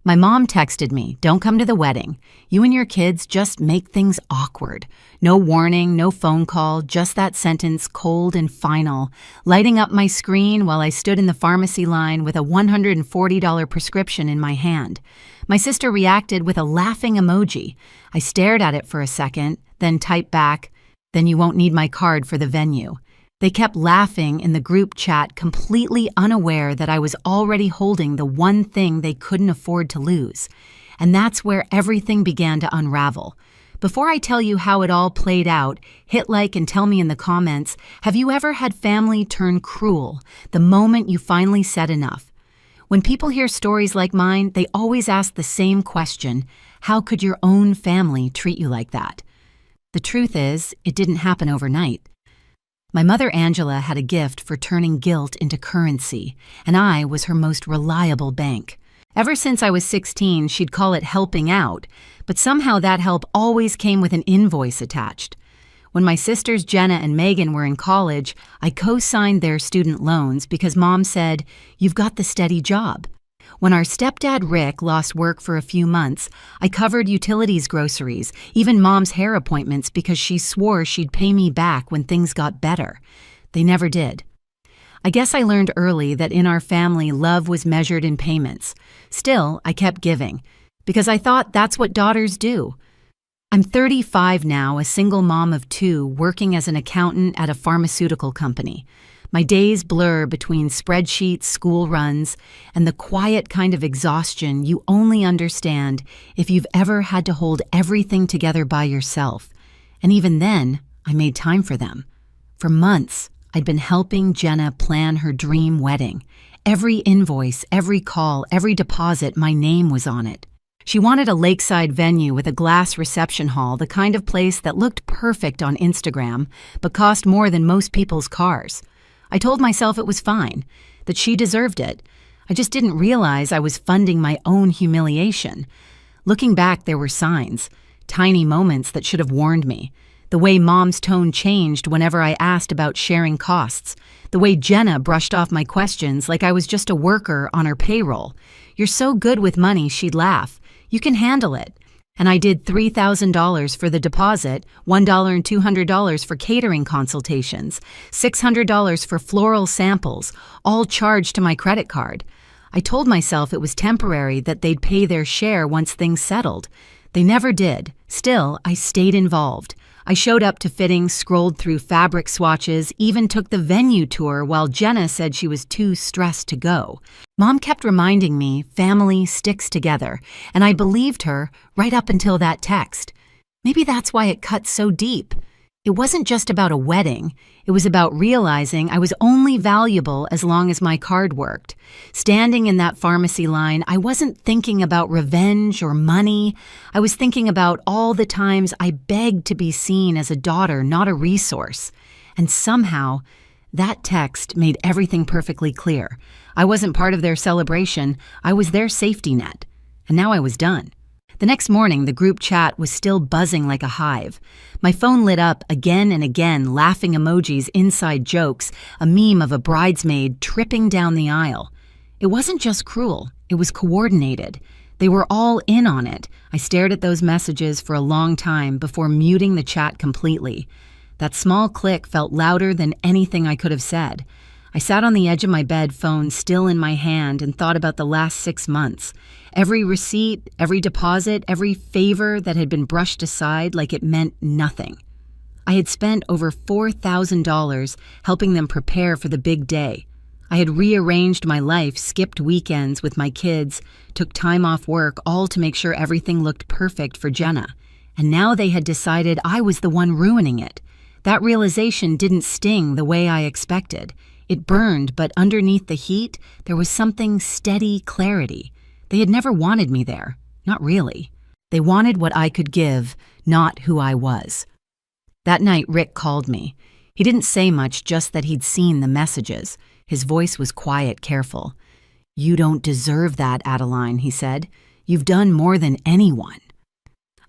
My mom texted me, "Don't come to the wedding. You and your kids just make things awkward." No warning, no phone call, just that sentence, cold and final, lighting up my screen while I stood in the pharmacy line with a $140 prescription in my hand. My sister reacted with a laughing emoji. I stared at it for a second, then typed back, "Then you won't need my card for the venue." They kept laughing in the group chat, completely unaware that I was already holding the one thing they couldn't afford to lose. And that's where everything began to unravel. Before I tell you how it all played out, hit like and tell me in the comments, have you ever had family turn cruel the moment you finally said enough? When people hear stories like mine, they always ask the same question: how could your own family treat you like that? The truth is, it didn't happen overnight. My mother Angela had a gift for turning guilt into currency, and I was her most reliable bank. Ever since I was 16, she'd call it helping out, but somehow that help always came with an invoice attached. When my sisters Jenna and Megan were in college, I co-signed their student loans because Mom said, "You've got the steady job." When our stepdad Rick lost work for a few months, I covered utilities, groceries, even Mom's hair appointments because she swore she'd pay me back when things got better. They never did. I guess I learned early that in our family, love was measured in payments. Still, I kept giving because I thought that's what daughters do. I'm 35 now, a single mom of two, working as an accountant at a pharmaceutical company. My days blur between spreadsheets, school runs, and the quiet kind of exhaustion you only understand if you've ever had to hold everything together by yourself. And even then, I made time for them. For months, I'd been helping Jenna plan her dream wedding. Every invoice, every call, every deposit, my name was on it. She wanted a lakeside venue with a glass reception hall, the kind of place that looked perfect on Instagram, but cost more than most people's cars. I told myself it was fine, that she deserved it. I just didn't realize I was funding my own humiliation. Looking back, there were signs, tiny moments that should have warned me. The way Mom's tone changed whenever I asked about sharing costs. The way Jenna brushed off my questions like I was just a worker on her payroll. "You're so good with money," she'd laugh. "You can handle it." And I did $3,000 for the deposit, $1 and $200 for catering consultations, $600 for floral samples, all charged to my credit card. I told myself it was temporary, that they'd pay their share once things settled. They never did. Still, I stayed involved. I showed up to fittings, scrolled through fabric swatches, even took the venue tour while Jenna said she was too stressed to go. Mom kept reminding me family sticks together, and I believed her right up until that text. Maybe that's why it cut so deep. It wasn't just about a wedding. It was about realizing I was only valuable as long as my card worked. Standing in that pharmacy line, I wasn't thinking about revenge or money. I was thinking about all the times I begged to be seen as a daughter, not a resource. And somehow, that text made everything perfectly clear. I wasn't part of their celebration. I was their safety net. And now I was done. The next morning, the group chat was still buzzing like a hive. My phone lit up again and again, laughing emojis, inside jokes, a meme of a bridesmaid tripping down the aisle. It wasn't just cruel, it was coordinated. They were all in on it. I stared at those messages for a long time before muting the chat completely. That small click felt louder than anything I could have said. I sat on the edge of my bed, phone still in my hand, and thought about the last 6 months. Every receipt, every deposit, every favor that had been brushed aside like it meant nothing. I had spent over $4,000 helping them prepare for the big day. I had rearranged my life, skipped weekends with my kids, took time off work, all to make sure everything looked perfect for Jenna. And now they had decided I was the one ruining it. That realization didn't sting the way I expected. It burned, but underneath the heat, there was something steady clarity. They had never wanted me there. Not really. They wanted what I could give, not who I was. That night, Rick called me. He didn't say much, just that he'd seen the messages. His voice was quiet, careful. "You don't deserve that, Adeline," he said. "You've done more than anyone."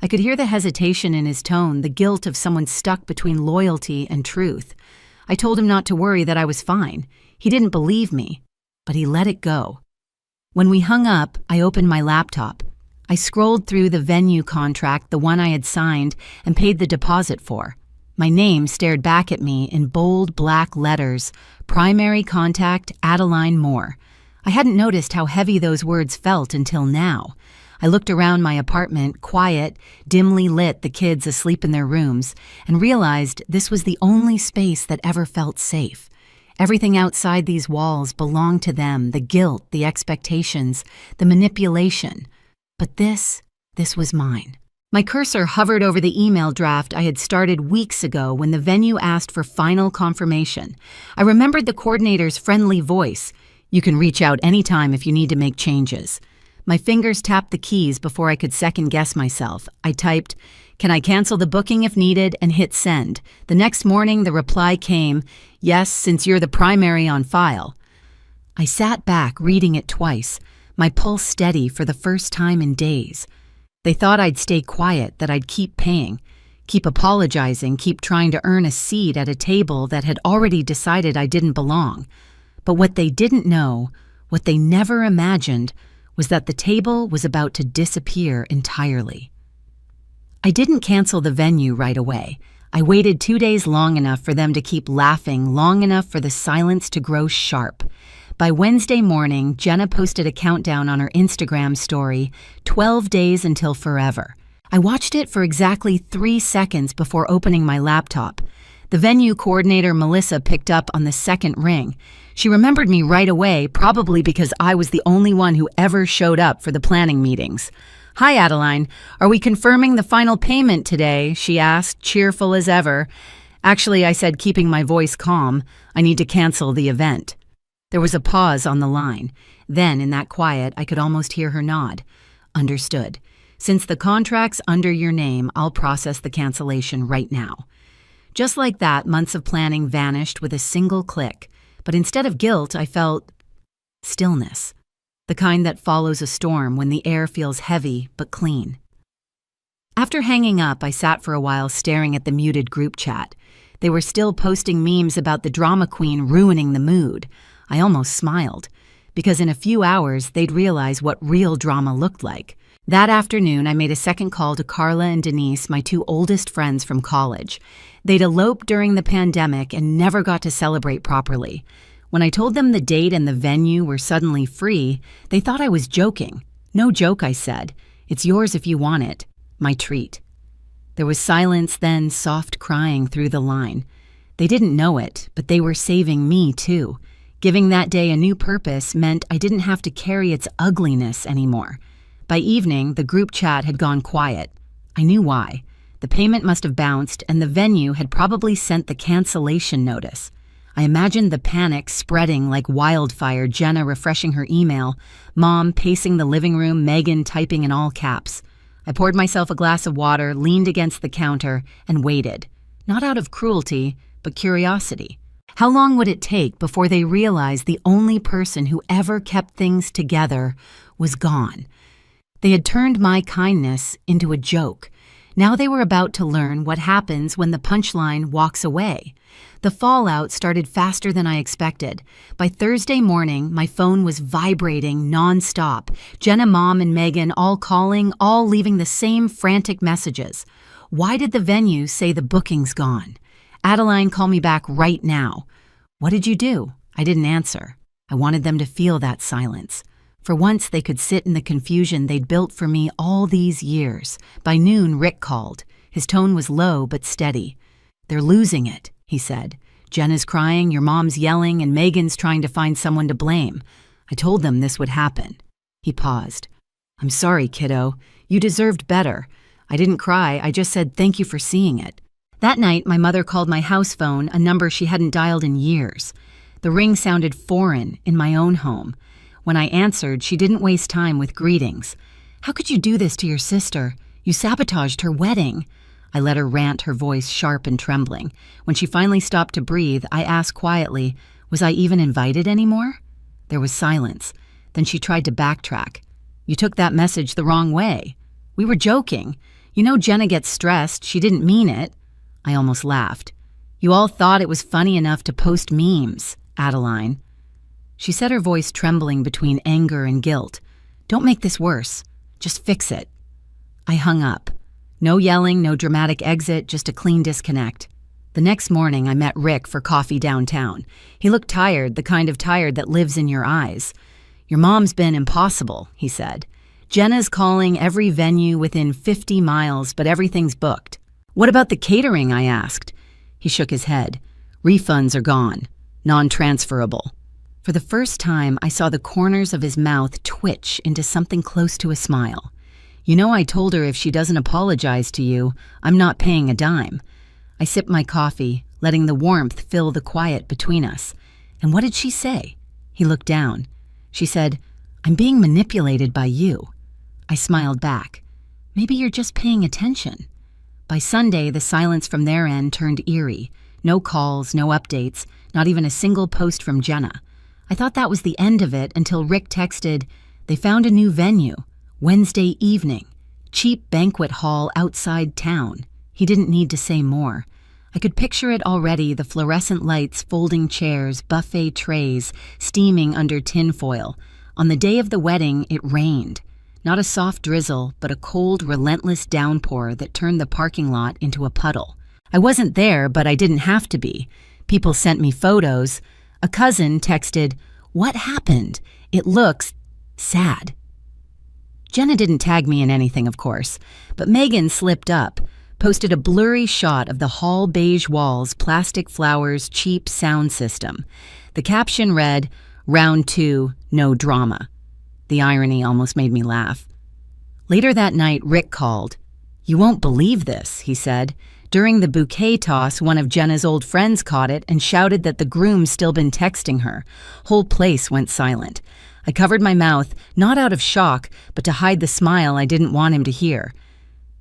I could hear the hesitation in his tone, the guilt of someone stuck between loyalty and truth. I told him not to worry, that I was fine. He didn't believe me, but he let it go. When we hung up, I opened my laptop. I scrolled through the venue contract, the one I had signed and paid the deposit for. My name stared back at me in bold black letters, Primary Contact Adeline Moore. I hadn't noticed how heavy those words felt until now. I looked around my apartment, quiet, dimly lit, the kids asleep in their rooms, and realized this was the only space that ever felt safe. Everything outside these walls belonged to them, the guilt, the expectations, the manipulation. But this was mine. My cursor hovered over the email draft I had started weeks ago when the venue asked for final confirmation. I remembered the coordinator's friendly voice. "You can reach out anytime if you need to make changes." My fingers tapped the keys before I could second-guess myself. I typed, "Can I cancel the booking if needed?" and hit send. The next morning, the reply came, "Yes, since you're the primary on file." I sat back, reading it twice, my pulse steady for the first time in days. They thought I'd stay quiet, that I'd keep paying, keep apologizing, keep trying to earn a seat at a table that had already decided I didn't belong. But what they didn't know, what they never imagined, was that the table was about to disappear entirely. I didn't cancel the venue right away. I waited 2 days long enough for them to keep laughing, long enough for the silence to grow sharp. By Wednesday morning, Jenna posted a countdown on her Instagram story, 12 days until forever. I watched it for exactly 3 seconds before opening my laptop. The venue coordinator, Melissa, picked up on the second ring. She remembered me right away, probably because I was the only one who ever showed up for the planning meetings. "Hi, Adeline. Are we confirming the final payment today?" she asked, cheerful as ever. "Actually," I said, keeping my voice calm, "I need to cancel the event." There was a pause on the line. Then, in that quiet, I could almost hear her nod. "Understood. Since the contract's under your name, I'll process the cancellation right now." Just like that, months of planning vanished with a single click. But instead of guilt, I felt stillness. The kind that follows a storm when the air feels heavy but clean. After hanging up, I sat for a while staring at the muted group chat. They were still posting memes about the drama queen ruining the mood. I almost smiled, because in a few hours they'd realize what real drama looked like. That afternoon, I made a second call to Carla and Denise, my 2 oldest friends from college. They'd eloped during the pandemic and never got to celebrate properly. When I told them the date and the venue were suddenly free, they thought I was joking. "No joke," I said. "It's yours if you want it. My treat." There was silence, then soft crying through the line. They didn't know it, but they were saving me too. Giving that day a new purpose meant I didn't have to carry its ugliness anymore. By evening, the group chat had gone quiet. I knew why. The payment must have bounced, and the venue had probably sent the cancellation notice. I imagined the panic spreading like wildfire, Jenna refreshing her email, Mom pacing the living room, Megan typing in all caps. I poured myself a glass of water, leaned against the counter, and waited. Not out of cruelty, but curiosity. How long would it take before they realized the only person who ever kept things together was gone? They had turned my kindness into a joke. Now they were about to learn what happens when the punchline walks away. The fallout started faster than I expected. By Thursday morning, my phone was vibrating nonstop. Jenna, Mom, and Megan all calling, all leaving the same frantic messages. Why did the venue say the booking's gone? Adeline, call me back right now. What did you do? I didn't answer. I wanted them to feel that silence. For once, they could sit in the confusion they'd built for me all these years. By noon, Rick called. His tone was low but steady. "They're losing it," he said. "Jenna's crying, your mom's yelling, and Megan's trying to find someone to blame. I told them this would happen." He paused. "I'm sorry, kiddo. You deserved better. I didn't cry, I just said thank you for seeing it." That night, my mother called my house phone, a number she hadn't dialed in years. The ring sounded foreign in my own home. When I answered, she didn't waste time with greetings. "How could you do this to your sister? You sabotaged her wedding." I let her rant, her voice sharp and trembling. When she finally stopped to breathe, I asked quietly, was I even invited anymore? There was silence. Then she tried to backtrack. "You took that message the wrong way. We were joking. You know Jenna gets stressed. She didn't mean it." I almost laughed. "You all thought it was funny enough to post memes, Adeline." She said, her voice trembling between anger and guilt. "Don't make this worse. Just fix it." I hung up. No yelling, no dramatic exit, just a clean disconnect. The next morning, I met Rick for coffee downtown. He looked tired, the kind of tired that lives in your eyes. "Your mom's been impossible," he said. "Jenna's calling every venue within 50 miles, but everything's booked." "What about the catering?" I asked. He shook his head. "Refunds are gone. Non-transferable." For the first time, I saw the corners of his mouth twitch into something close to a smile. "You know, I told her if she doesn't apologize to you, I'm not paying a dime." I sipped my coffee, letting the warmth fill the quiet between us. "And what did she say?" He looked down. She said, "I'm being manipulated by you." I smiled back. "Maybe you're just paying attention." By Sunday, the silence from their end turned eerie. No calls, no updates, not even a single post from Jenna. I thought that was the end of it until Rick texted, "They found a new venue. Wednesday evening. Cheap banquet hall outside town." He didn't need to say more. I could picture it already, the fluorescent lights, folding chairs, buffet trays, steaming under tinfoil. On the day of the wedding, it rained. Not a soft drizzle, but a cold, relentless downpour that turned the parking lot into a puddle. I wasn't there, but I didn't have to be. People sent me photos. A cousin texted, "What happened? It looks sad." Jenna didn't tag me in anything, of course, but Megan slipped up, posted a blurry shot of the hall beige walls, plastic flowers, cheap sound system. The caption read, "Round 2, no drama." The irony almost made me laugh. Later that night, Rick called. "You won't believe this," he said. During the bouquet toss, one of Jenna's old friends caught it and shouted that the groom's still been texting her. Whole place went silent. I covered my mouth, not out of shock, but to hide the smile I didn't want him to hear.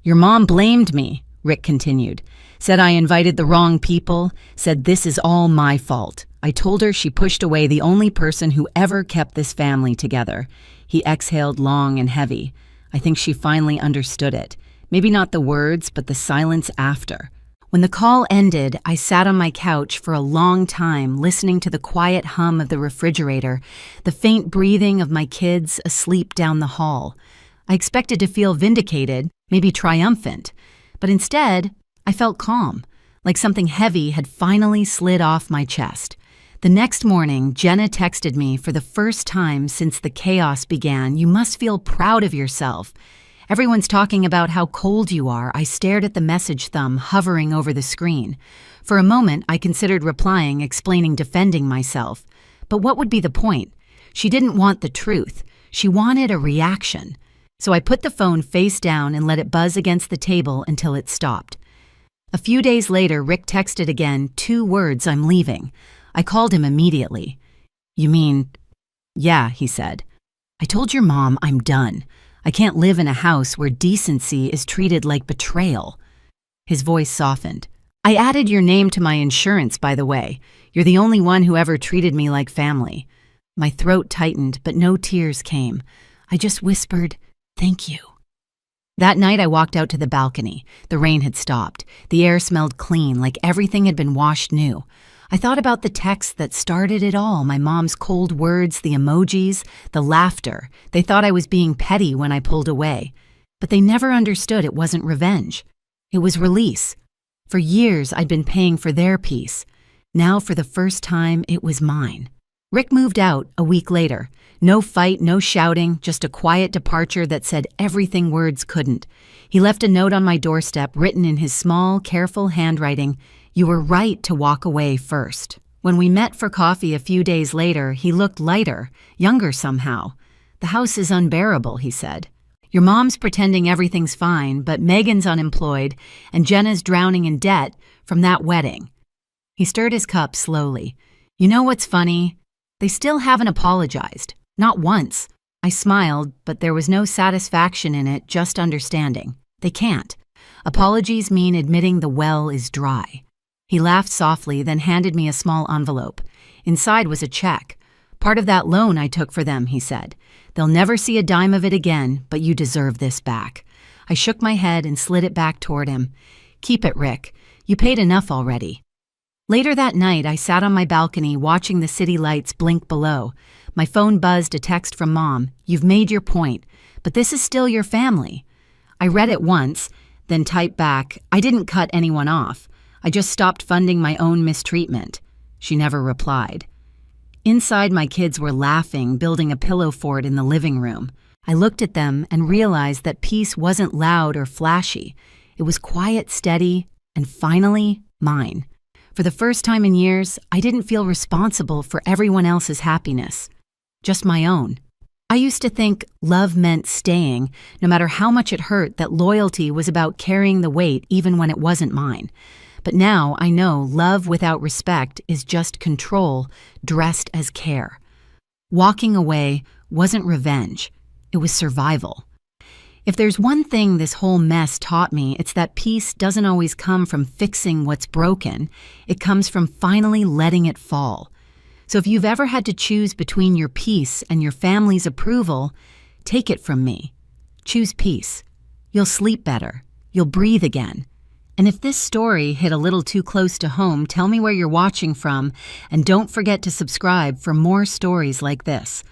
"Your mom blamed me," Rick continued. "Said I invited the wrong people, said this is all my fault. I told her she pushed away the only person who ever kept this family together." He exhaled long and heavy. I think she finally understood it. Maybe not the words, but the silence after. When the call ended, I sat on my couch for a long time, listening to the quiet hum of the refrigerator, the faint breathing of my kids asleep down the hall. I expected to feel vindicated, maybe triumphant, but instead, I felt calm, like something heavy had finally slid off my chest. The next morning, Jenna texted me for the first time since the chaos began, "You must feel proud of yourself." "Everyone's talking about how cold you are." I stared at the message thumb hovering over the screen. For a moment, I considered replying, explaining, defending myself. But what would be the point? She didn't want the truth. She wanted a reaction. So I put the phone face down and let it buzz against the table until it stopped. A few days later, Rick texted again, 2 words, "I'm leaving." I called him immediately. "You mean?" "Yeah," he said. "I told your mom I'm done. I can't live in a house where decency is treated like betrayal." His voice softened. "I added your name to my insurance, by the way. You're the only one who ever treated me like family." My throat tightened, but no tears came. I just whispered, "Thank you." That night I walked out to the balcony. The rain had stopped. The air smelled clean, like everything had been washed new. I thought about the text that started it all, my mom's cold words, the emojis, the laughter. They thought I was being petty when I pulled away. But they never understood it wasn't revenge. It was release. For years I'd been paying for their peace. Now for the first time, it was mine. Rick moved out a week later. No fight, no shouting, just a quiet departure that said everything words couldn't. He left a note on my doorstep written in his small, careful handwriting, "You were right to walk away first." When we met for coffee a few days later, he looked lighter, younger somehow. "The house is unbearable," he said. "Your mom's pretending everything's fine, but Megan's unemployed, and Jenna's drowning in debt from that wedding." He stirred his cup slowly. "You know what's funny? They still haven't apologized. Not once." I smiled, but there was no satisfaction in it, just understanding. They can't. Apologies mean admitting the well is dry. He laughed softly, then handed me a small envelope. Inside was a check. "Part of that loan I took for them," he said. "They'll never see a dime of it again, but you deserve this back." I shook my head and slid it back toward him. "Keep it, Rick. You paid enough already." Later that night, I sat on my balcony watching the city lights blink below. My phone buzzed a text from Mom. "You've made your point, but this is still your family." I read it once, then typed back, "I didn't cut anyone off. I just stopped funding my own mistreatment." She never replied. Inside, my kids were laughing, building a pillow fort in the living room. I looked at them and realized that peace wasn't loud or flashy. It was quiet, steady, and finally, mine. For the first time in years, I didn't feel responsible for everyone else's happiness, just my own. I used to think love meant staying, no matter how much it hurt, that loyalty was about carrying the weight even when it wasn't mine. But now I know love without respect is just control dressed as care. Walking away wasn't revenge, it was survival. If there's one thing this whole mess taught me, it's that peace doesn't always come from fixing what's broken. It comes from finally letting it fall. So if you've ever had to choose between your peace and your family's approval, take it from me. Choose peace. You'll sleep better. You'll breathe again. And if this story hit a little too close to home, tell me where you're watching from, and don't forget to subscribe for more stories like this.